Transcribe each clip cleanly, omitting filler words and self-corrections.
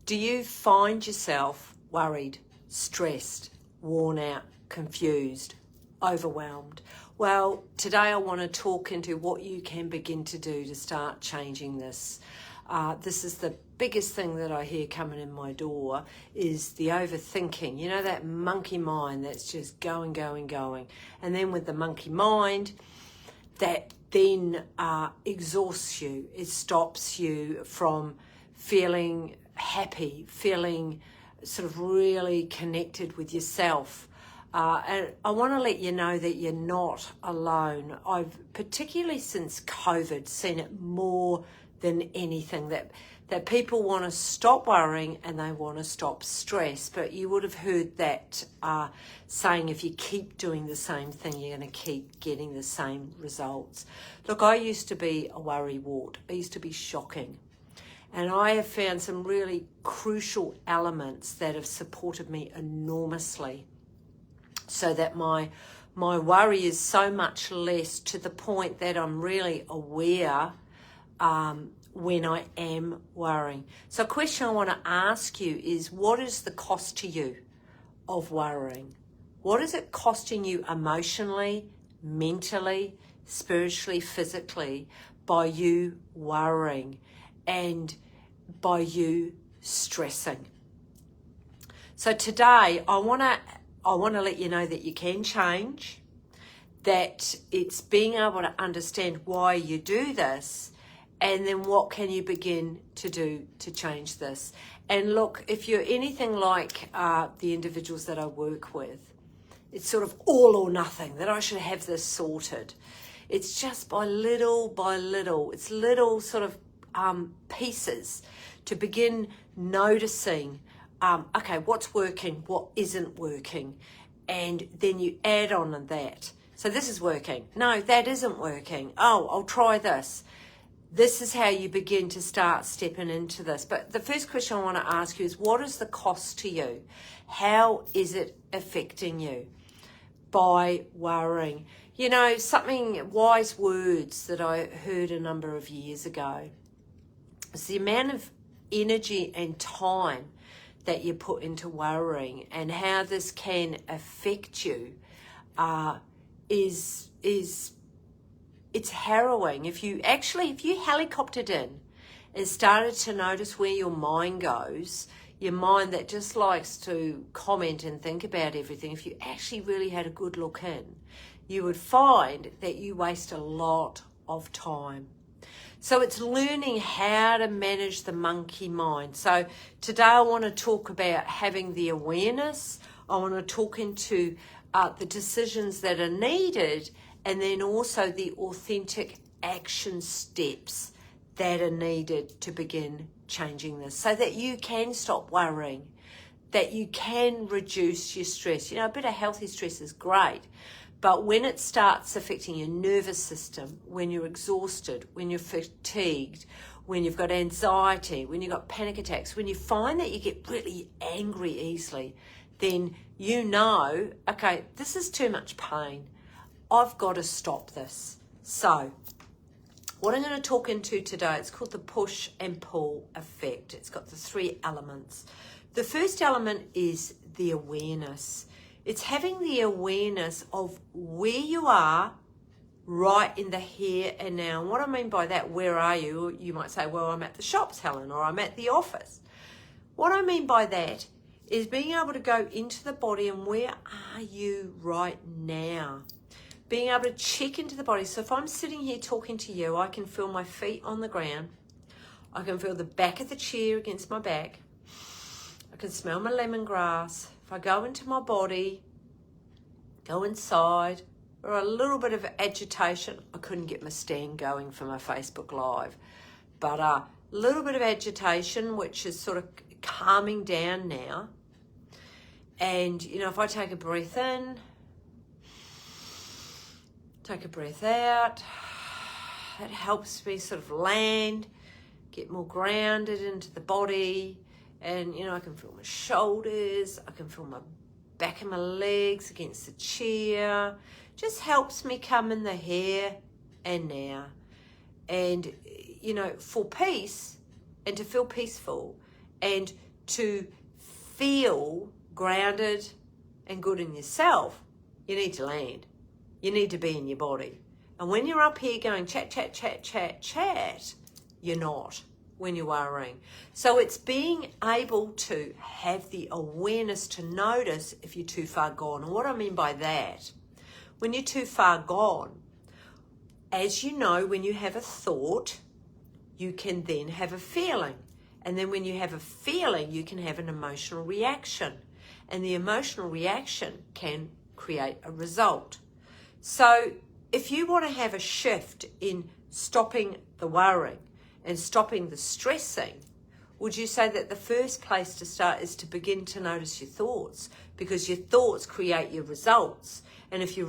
Do you find yourself worried, stressed, worn out, confused, overwhelmed? Well, today I want to talk into what you can begin to do to start changing this. This is the biggest thing that I hear coming in my door is the overthinking. You know, that monkey mind that's just going. And then with the monkey mind, that then exhausts you. It stops you from feeling happy, feeling sort of really connected with yourself. And I want to let you know that you're not alone. I've, particularly since COVID, seen it more than anything, that people want to stop worrying and they want to stop stress. But you would have heard that saying, if you keep doing the same thing, you're going to keep getting the same results. Look, I used to be a worrywart. I used to be shocking. And I have found some really crucial elements that have supported me enormously, so that my worry is so much less, to the point that I'm really aware when I am worrying. So a question I want to ask you is, what is the cost to you of worrying? What is it costing you emotionally, mentally, spiritually, physically by you worrying and by you stressing? So today I want to let you know that you can change, that it's being able to understand why you do this, and then what can you begin to do to change this. And look, if you're anything like the individuals that I work with, it's sort of all or nothing, that I should have this sorted. It's just by little, it's little sort of pieces to begin noticing, okay, what's working, what isn't working, and then you add on to that. So this is working. No, that isn't working. Oh, I'll try this. This is how you begin to start stepping into this. But the first question I want to ask you is, what is the cost to you? How is it affecting you by worrying? You know, something, wise words that I heard a number of years ago. It's the amount of energy and time that you put into worrying, and how this can affect you it's harrowing. If you helicoptered in and started to notice where your mind goes, your mind that just likes to comment and think about everything, if you actually really had a good look in, you would find that you waste a lot of time. So it's learning how to manage the monkey mind. So today I want to talk about having the awareness. I want to talk into the decisions that are needed, and then also the authentic action steps that are needed to begin changing this, so that you can stop worrying, that you can reduce your stress. You know, a bit of healthy stress is great, but when it starts affecting your nervous system, when you're exhausted, when you're fatigued, when you've got anxiety, when you've got panic attacks, when you find that you get really angry easily, then you know, okay, this is too much pain. I've got to stop this. So what I'm going to talk into today, it's called the push and pull effect. It's got the 3 elements. The first element is the awareness. It's having the awareness of where you are right in the here and now. And what I mean by that, where are you? You might say, well, I'm at the shops, Helen, or I'm at the office. What I mean by that is being able to go into the body, and where are you right now? Being able to check into the body. So if I'm sitting here talking to you, I can feel my feet on the ground. I can feel the back of the chair against my back. I can smell my lemongrass. If I go into my body, go inside, or a little bit of agitation, I couldn't get my stand going for my Facebook Live, but a little bit of agitation, which is sort of calming down now. And, you know, if I take a breath in, take a breath out, it helps me sort of land, get more grounded into the body. And, you know, I can feel my shoulders, I can feel my back of my legs against the chair. Just helps me come in the here and now. And, you know, for peace and to feel peaceful and to feel grounded and good in yourself, you need to land. You need to be in your body. And when you're up here going chat, chat, chat, chat, chat, you're not when you're worrying. So it's being able to have the awareness to notice if you're too far gone. And what I mean by that, when you're too far gone, as you know, when you have a thought, you can then have a feeling. And then when you have a feeling, you can have an emotional reaction. And the emotional reaction can create a result. So if you want to have a shift in stopping the worrying and stopping the stressing, would you say that the first place to start is to begin to notice your thoughts? Because your thoughts create your results. And if you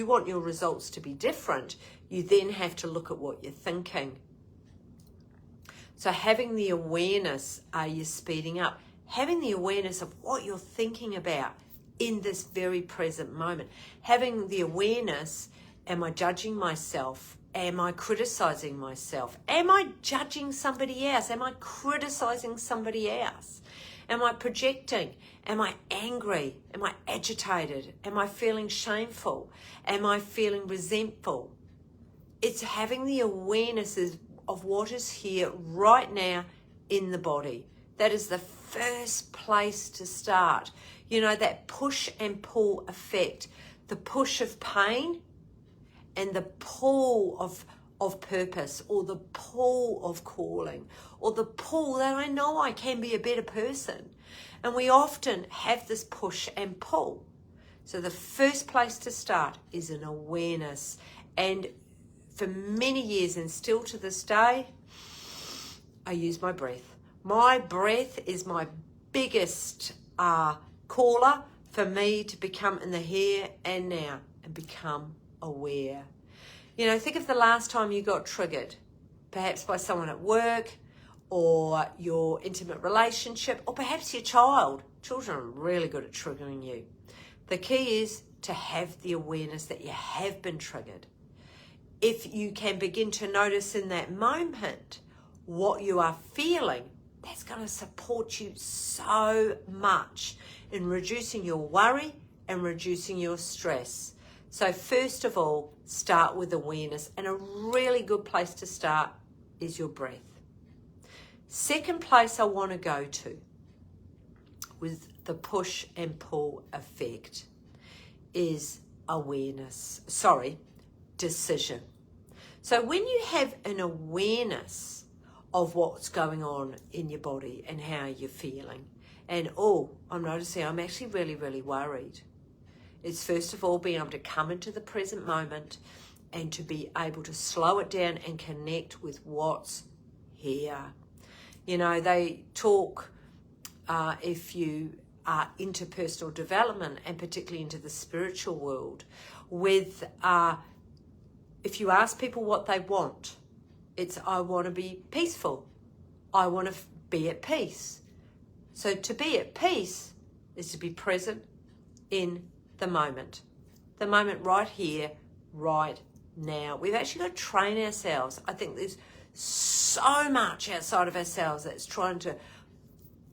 want your results to be different, you then have to look at what you're thinking. So having the awareness, are you speeding up? Having the awareness of what you're thinking about in this very present moment. Having the awareness, am I judging myself? Am I criticizing myself? Am I judging somebody else? Am I criticizing somebody else? Am I projecting? Am I angry? Am I agitated? Am I feeling shameful? Am I feeling resentful? It's having the awareness of what is here right now in the body. That is the first place to start. You know, that push and pull effect, the push of pain and the pull of purpose, or the pull of calling, or the pull that I know I can be a better person. And we often have this push and pull. So the first place to start is an awareness. And for many years, and still to this day, I use my breath. My breath is my biggest caller for me to become in the here and now and become aware. You know, think of the last time you got triggered, perhaps by someone at work, or your intimate relationship, or perhaps your child. Children are really good at triggering you. The key is to have the awareness that you have been triggered. If you can begin to notice in that moment what you are feeling, that's going to support you so much in reducing your worry and reducing your stress. So first of all, start with awareness. And a really good place to start is your breath. Second place I want to go to with the push and pull effect is decision. So when you have an awareness of what's going on in your body and how you're feeling, and I'm noticing I'm actually really, really worried. It's first of all being able to come into the present moment and to be able to slow it down and connect with what's here. You know, they talk, if you are into personal development and particularly into the spiritual world, with if you ask people what they want, it's I want to be peaceful. I want to be at peace. So to be at peace is to be present in the moment right here, right now. We've actually got to train ourselves. I think there's so much outside of ourselves that's trying to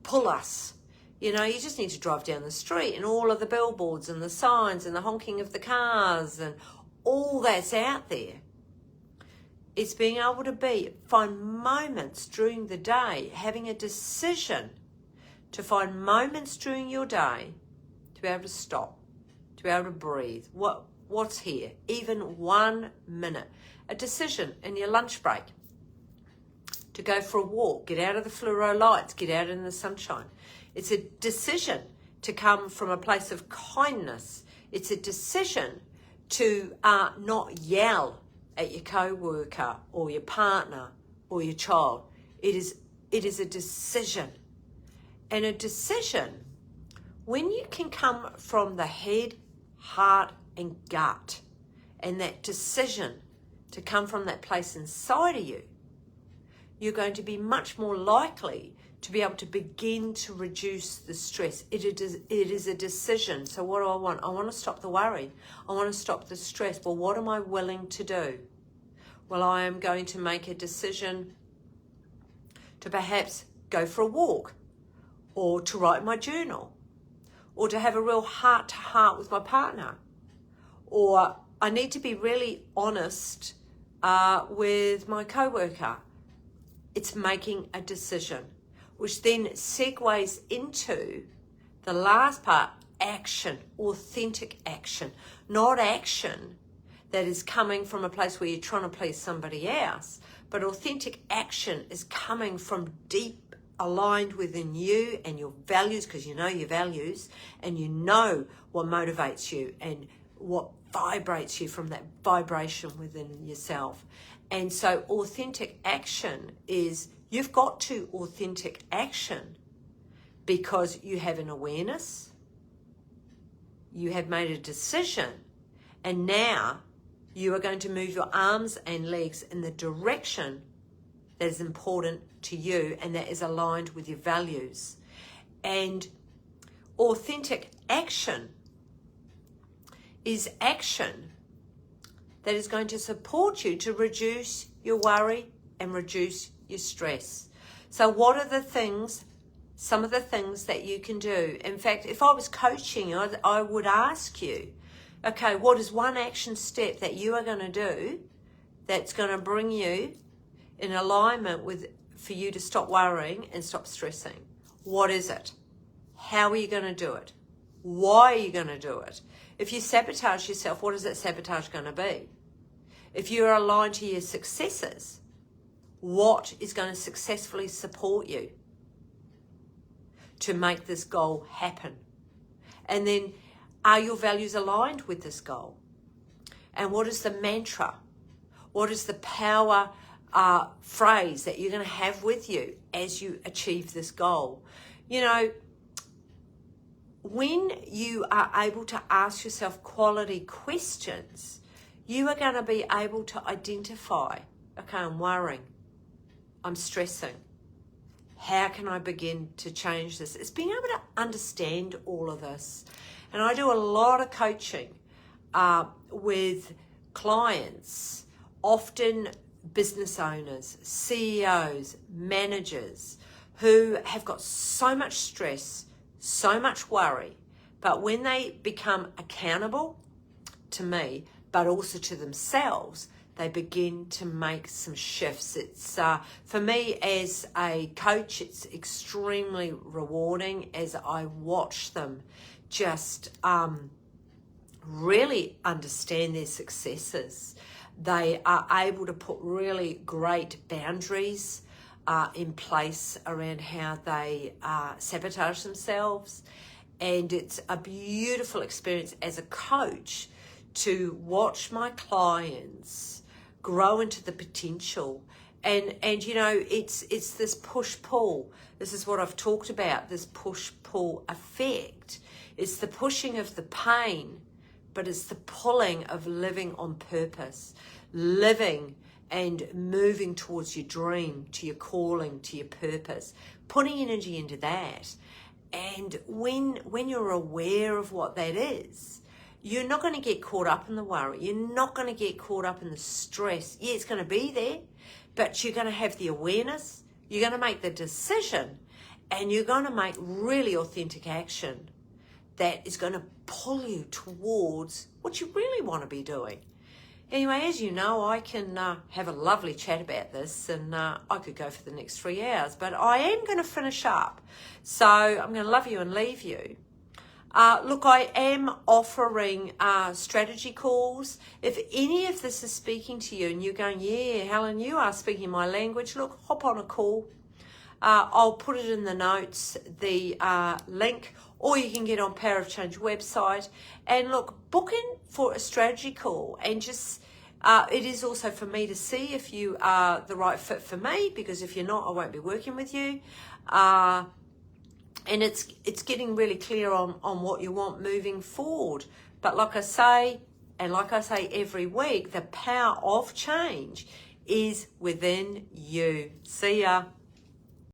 pull us. You know, you just need to drive down the street and all of the billboards and the signs and the honking of the cars and all that's out there. It's being able to find moments during the day, having a decision to find moments during your day to be able to stop, to be able to breathe. What's here? Even 1 minute. A decision in your lunch break to go for a walk, get out of the fluoro lights, get out in the sunshine. It's a decision to come from a place of kindness. It's a decision to not yell at your co-worker or your partner or your child. It is a decision. And a decision, when you can come from the head, heart and gut, and that decision to come from that place inside of you, you're going to be much more likely to be able to begin to reduce the stress. It is a decision. So what do I want? I want to stop the worry. I want to stop the stress. Well, what am I willing to do? Well, I am going to make a decision to perhaps go for a walk or to write my journal, or to have a real heart-to-heart with my partner, or I need to be really honest with my coworker. It's making a decision, which then segues into the last part, action, authentic action, not action that is coming from a place where you're trying to please somebody else, but authentic action is coming from deep aligned within you and your values, because you know your values and you know what motivates you and what vibrates you from that vibration within yourself. And so authentic action is, you've got to authentic action because you have an awareness, you have made a decision, and now you are going to move your arms and legs in the direction that is important to you and that is aligned with your values. And authentic action is action that is going to support you to reduce your worry and reduce your stress. So what are the things, some of the things that you can do? In fact, if I was coaching, I would ask you, okay, what is one action step that you are going to do that's going to bring you in alignment with, for you to stop worrying and stop stressing? What is it? How are you going to do it? Why are you going to do it? If you sabotage yourself, what is that sabotage going to be? If you're aligned to your successes, what is going to successfully support you to make this goal happen? And then, are your values aligned with this goal? And what is the mantra? What is the power phrase that you're going to have with you as you achieve this goal? You know, when you are able to ask yourself quality questions, you are going to be able to identify, okay, I'm worrying, I'm stressing. How can I begin to change this? It's being able to understand all of this. And I do a lot of coaching with clients, often business owners, CEOs, managers, who have got so much stress, so much worry, but when they become accountable to me, but also to themselves, they begin to make some shifts. It's for me as a coach, it's extremely rewarding as I watch them just really understand their successes. They are able to put really great boundaries in place around how they sabotage themselves. And it's a beautiful experience as a coach to watch my clients grow into the potential. And you know, it's this push-pull. This is what I've talked about, this push-pull effect. It's the pushing of the pain, but it's the pulling of living on purpose, living and moving towards your dream, to your calling, to your purpose, putting energy into that. And when you're aware of what that is, you're not going to get caught up in the worry. You're not going to get caught up in the stress. Yeah, it's going to be there, but you're going to have the awareness. You're going to make the decision, and you're going to make really authentic action that is going to pull you towards what you really want to be doing. Anyway, as you know, I can have a lovely chat about this, and I could go for the next 3 hours, but I am going to finish up. So I'm going to love you and leave you. Look, I am offering strategy calls. If any of this is speaking to you and you're going, yeah, Helen, you are speaking my language, look, hop on a call. I'll put it in the notes, the link, or you can get on Power of Change website. And look, book in for a strategy call, and just, it is also for me to see if you are the right fit for me, because if you're not, I won't be working with you. And it's getting really clear on what you want moving forward. But like I say, and like I say every week, the power of change is within you. See ya.